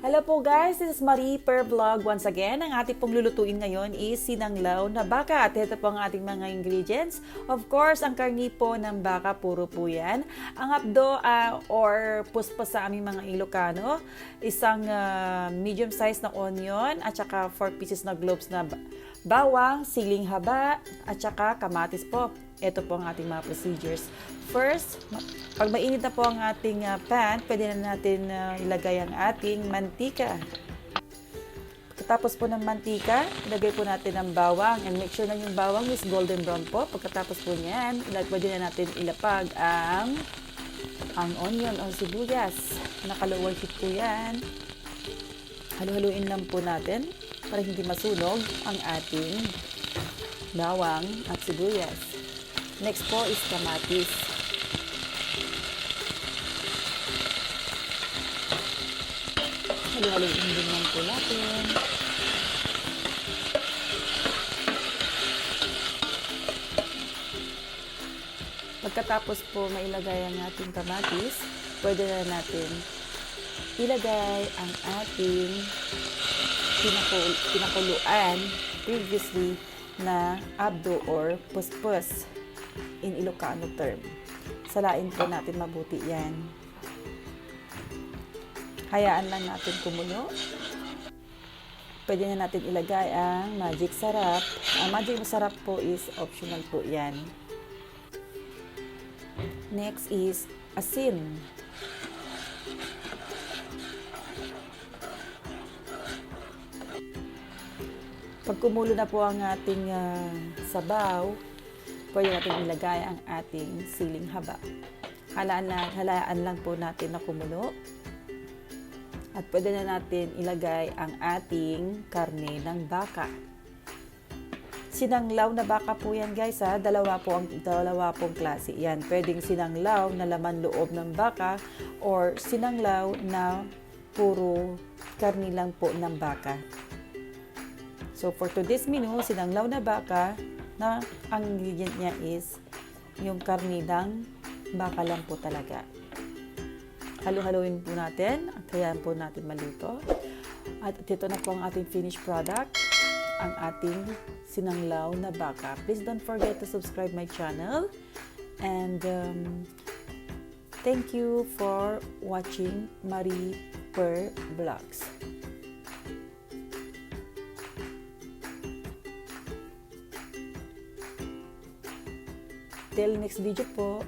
Hello po guys, this is Marie per vlog once again. Ang ating pong lulutuin ngayon is sinanglaw na baka at ito po ang ating mga ingredients. Of course, ang karni po ng baka, puro po yan. Ang abdo or puspos sa aming mga Ilocano, isang medium size na onion at saka 4 pieces na globes na bawang, siling haba at saka kamatis po. Ito po ang ating mga procedures. First, pag mainit na po ang ating pan, pwede na natin ilagay ang ating mantika. Pagkatapos po ng mantika, ilagay po natin ang bawang and make sure na yung bawang is golden brown po. Pagkatapos po niyan, pwede na natin ilapag ang onion o sibuyas. Nakalawang heat po yan. Halu-haluin lang po natin para hindi masunog ang ating bawang at sibuyas. Next po is kamatis. Halu-haluin din lang po natin. Pagkatapos po mailagay ang ating kamatis, pwede na natin ilagay ang ating pinakuluan previously na abdo or puspos in Ilocano term. Salain po natin mabuti yan. Hayaan lang natin kumulo. Pwede na natin ilagay ang magic sarap. Ang magic sarap po is optional po yan. Next is asin. Pag kumulo na po ang ating sabaw, pwede natin ilagay ang ating siling haba. Halaan lang po natin na kumulo. At pwede na natin ilagay ang ating karne ng baka. Sinanglaw na baka po yan guys ha. Dalawa pong klase yan. Pwedeng sinanglaw na laman loob ng baka or sinanglaw na puro karne lang po ng baka. So for today's menu, sinanglaw na baka na ang ingredient niya is yung karne ng baka lang po talaga. Halu-haluin po natin at hayaan po natin maluto. At ito na po ang ating finished product, ang ating sinanglaw na baka. Please don't forget to subscribe my channel and thank you for watching Marie per Vlogs. Till next video po.